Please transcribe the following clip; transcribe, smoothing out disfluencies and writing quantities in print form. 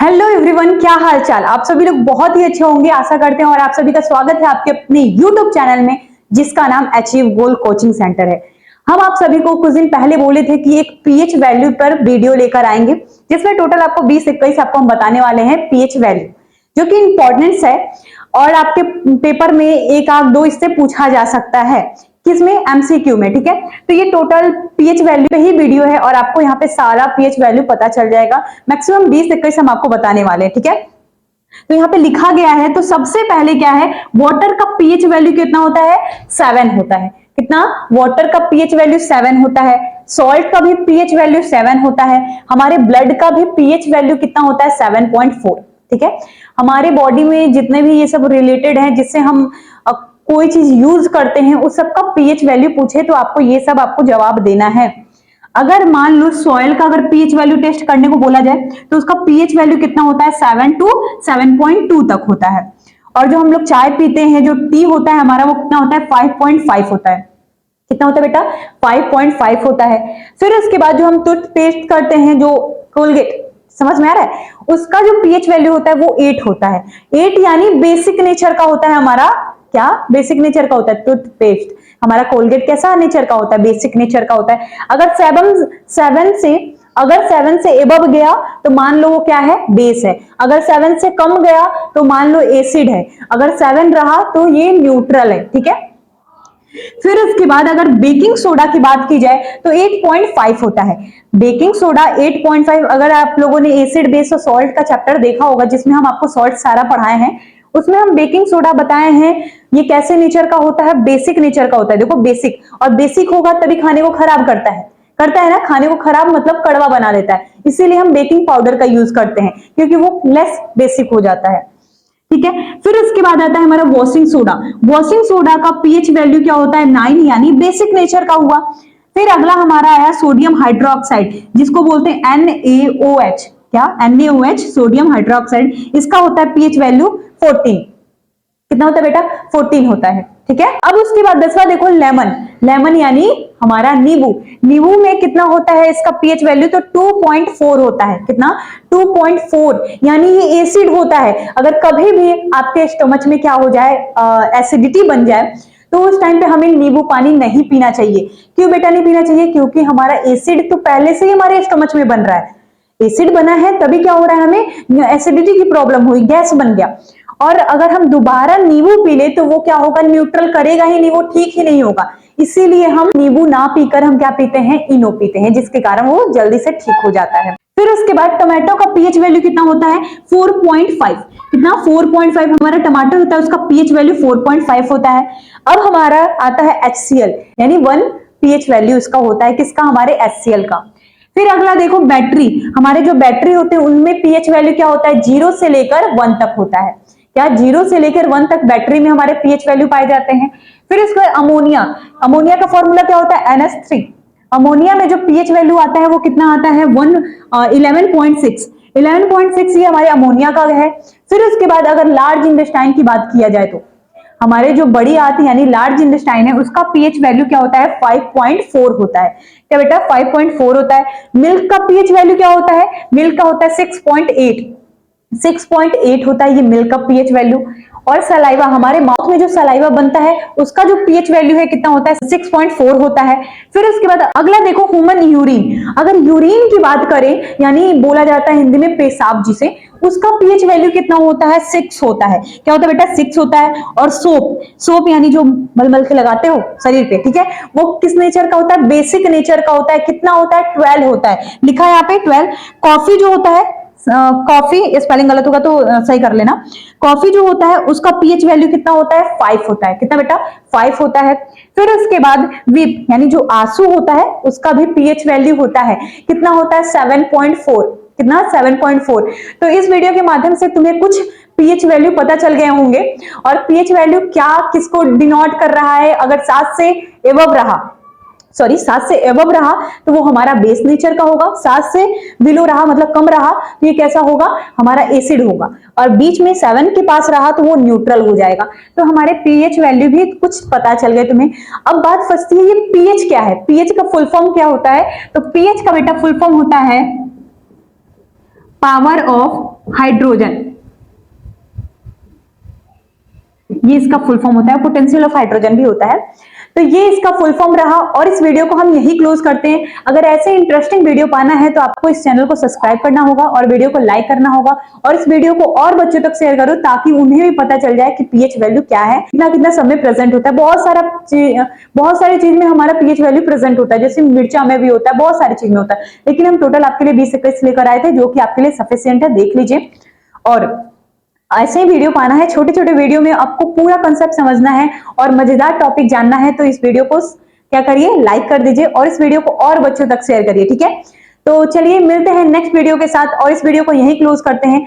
Hello everyone, क्या हाल चाल। आप सभी लोग बहुत ही अच्छे होंगे आशा करते हैं और आप सभी का स्वागत है आपके अपने यूट्यूब चैनल में जिसका नाम अचीव गोल कोचिंग सेंटर है। हम आप सभी को कुछ दिन पहले बोले थे कि एक पीएच वैल्यू पर वीडियो लेकर आएंगे जिसमें टोटल आपको 20-21 आपको हम बताने वाले हैं पीएच वैल्यू जो कि इंपॉर्टेंस है और आपके पेपर में एक आध दो इससे पूछा जा सकता है। किसमें? एमसीक्यू में। ठीक है, तो ये टोटल पीएच वैल्यू पे ही वीडियो है और आपको यहाँ पे सारा पीएच वैल्यू पता चल जाएगा। मैक्सिमम 20-21 हम आपको बताने वाले हैं। ठीक है, तो यहाँ पे लिखा गया है। तो सबसे पहले क्या है, वाटर का पीएच वैल्यू कितना होता है? 7 होता है। कितना? वाटर का पीएच वैल्यू 7 होता है। सॉल्ट का भी पीएच वैल्यू 7 होता है। हमारे ब्लड का भी पीएच वैल्यू कितना होता है? 7.4। ठीक है, हमारे बॉडी में जितने भी ये सब रिलेटेड है जिससे हम कोई चीज यूज करते हैं उस सबका पीएच वैल्यू पूछे तो आपको ये सब आपको जवाब देना है। अगर मान लो सॉइल का अगर पीएच वैल्यू टेस्ट करने को बोला जाए तो उसका पीएच वैल्यू कितना होता है? 7 to 7.2 तक होता है। और जो हम लोग चाय पीते हैं, जो टी होता है हमारा, वो कितना होता है? 5.5 होता है। कितना होता है बेटा? 5.5 होता है। फिर उसके बाद जो हम टूथपेस्ट करते हैं, जो कोलगेट, समझ में आ रहा है, उसका जो पीएच वैल्यू होता है वो 8 होता है। 8 यानी बेसिक नेचर का होता है हमारा। क्या बेसिक नेचर का होता है? टूथपेस्ट। हमारा कोलगेट कैसा नेचर का होता है? बेसिक नेचर का होता है। अगर 7 से एबव गया तो मान लो वो क्या है? बेस है। अगर 7 से कम गया तो मान लो एसिड है। अगर 7 रहा तो ये न्यूट्रल है। ठीक है, फिर उसके बाद अगर बेकिंग सोडा की बात की जाए तो 8.5 होता है। Baking soda 8.5। अगर आप लोगों ने एसिड बेस और सॉल्ट का चैप्टर देखा होगा जिसमें हम आपको सॉल्ट सारा पढ़ाए हैं, उसमें हम बेकिंग सोडा बताए हैं। ये कैसे नेचर का होता है? बेसिक नेचर का होता है। देखो बेसिक, और बेसिक होगा तभी खाने को खराब करता है ना। खाने को खराब मतलब कड़वा बना देता है, इसीलिए हम बेकिंग पाउडर का यूज करते हैं क्योंकि वो लेस बेसिक हो जाता है। ठीक है, फिर उसके बाद आता है हमारा वॉशिंग सोडा। वॉशिंग सोडा का पीएच वैल्यू क्या होता है? 9 यानी बेसिक नेचर का हुआ। फिर अगला हमारा आया सोडियम हाइड्रोक्साइड जिसको बोलते हैं NaOH। क्या? NaOH, sodium hydroxide. इसका होता है पीएच वैल्यू 14। कितना होता है बेटा? 14 होता है। ठीक है, अब उसके बाद 10वां देखो, लेमन। लेमन यानी हमारा नींबू। नींबू में कितना होता है इसका पीएच वैल्यू? तो 2.4 होता है। कितना? 2.4 यानी ये एसिड होता है। अगर कभी भी आपके स्टमच में क्या हो जाए, एसिडिटी बन जाए, तो उस टाइम पे हमें नींबू पानी नहीं पीना चाहिए। क्यों बेटा नहीं पीना चाहिए? क्योंकि हमारा एसिड तो पहले से ही हमारे स्टमच में बन रहा है। एसिड बना है तभी क्या हो रहा है, हमें एसिडिटी की प्रॉब्लम हुई, गैस बन गया। और अगर हम दोबारा नींबू पी ले तो वो क्या होगा? न्यूट्रल करेगा ही नहीं, वो ठीक ही नहीं होगा। इसीलिए हम नींबू ना पीकर हम क्या पीते हैं? इनो पीते हैं, जिसके कारण वो जल्दी से ठीक हो जाता है। फिर उसके बाद टमाटो का पीएच वैल्यू कितना होता है? 4.5। कितना? 4.5 हमारा टमाटर होता है, उसका पीएच वैल्यू 4.5 होता है। अब हमारा आता है HCl यानी 1 पीएच वैल्यू इसका होता है। किसका? हमारे HCl का। फिर अगला देखो, बैटरी। हमारे जो बैटरी होते हैं उनमें पीएच वैल्यू क्या होता है? 0 से लेकर 1 तक होता है। क्या? 0 से लेकर 1 तक बैटरी में हमारे पीएच वैल्यू पाए जाते हैं। फिर इसके बाद अमोनिया। अमोनिया का फॉर्मूला क्या होता है? NH3। अमोनिया में जो पीएच वैल्यू आता है वो कितना आता है? 11.6। 11.6 ये हमारे अमोनिया का है। फिर उसके बाद अगर लार्ज इंटेस्टाइन की बात किया जाए तो हमारे जो बड़ी आंत यानी लार्ज इंटेस्टाइन है उसका पीएच वैल्यू क्या होता है? 5.4 होता है। क्या बेटा? 5.4 होता है। मिल्क का पीएच वैल्यू क्या होता है? मिल्क का होता है 6.8। 6.8 होता है ये मिल्क का पीएच वैल्यू। और सलाइवा, हमारे माउथ में जो सलाइवा बनता है उसका जो पीएच वैल्यू है कितना होता है? 6.4 होता है। फिर उसके बाद अगला देखो, ह्यूमन यूरिन। अगर यूरिन की बात करें यानी बोला जाता है हिंदी में पेशाब जिसे, उसका पीएच वैल्यू कितना होता है? 6 होता है। क्या होता है बेटा? 6 होता है। और सोप यानी जो मलमल के लगाते हो शरीर पे, ठीक है, वो किस नेचर का होता है? बेसिक नेचर का होता है। कितना होता है? 12 होता है। लिखा है यहाँ पे 12। कॉफी जो होता है, कॉफी, स्पेलिंग गलत होगा तो सही कर लेना। कॉफी जो होता है उसका पीएच वैल्यू कितना होता है? 5 होता है। कितना बेटा? 5 होता है। फिर उसके बाद विप यानी जो आंसू होता है उसका भी पीएच वैल्यू होता है। कितना होता है? 7.4। कितना? 7.4। तो इस वीडियो के माध्यम से तुम्हें कुछ पीएच वैल्यू पता चल गए होंगे। और पीएच वैल्यू क्या किसको डिनोट कर रहा है? अगर 7 से एबव रहा, 7 से एबव रहा तो वो हमारा बेस नेचर का होगा। 7 से बिलो रहा मतलब कम रहा तो ये कैसा होगा? हमारा एसिड होगा। और बीच में 7 के पास रहा तो वो न्यूट्रल हो जाएगा। तो हमारे पीएच वैल्यू भी कुछ पता चल गए तुम्हें। अब बात फंसती है, ये पीएच क्या है? पीएच का फुल फॉर्म क्या होता है? तो पीएच का बेटा फुल फॉर्म होता है पावर ऑफ हाइड्रोजन, ये इसका फुल फॉर्म होता है। पोटेंशियल ऑफ हाइड्रोजन भी होता है। तो ये इसका फुल फॉर्म रहा और इस वीडियो को हम यही क्लोज करते हैं। अगर ऐसे इंटरेस्टिंग वीडियो पाना है तो आपको इस चैनल को सब्सक्राइब करना होगा और वीडियो को लाइक करना होगा और इस वीडियो को और बच्चों तक शेयर करो ताकि उन्हें भी पता चल जाए कि पीएच वैल्यू क्या है, कितना कितना समय प्रेजेंट होता है। बहुत सारी चीज में हमारा पीएच वैल्यू प्रेजेंट होता है, जैसे मिर्चा में भी होता है, बहुत सारी चीज में होता है, लेकिन हम टोटल आपके लिए 20 इक्वेशन लेकर आए थे जो कि आपके लिए सफिशियंट है, देख लीजिए। और ऐसे ही वीडियो पाना है, छोटे छोटे वीडियो में आपको पूरा कंसेप्ट समझना है और मजेदार टॉपिक जानना है तो इस वीडियो को क्या करिए, लाइक कर दीजिए और इस वीडियो को और बच्चों तक शेयर करिए, ठीक है। तो चलिए मिलते हैं नेक्स्ट वीडियो के साथ और इस वीडियो को यहीं क्लोज करते हैं।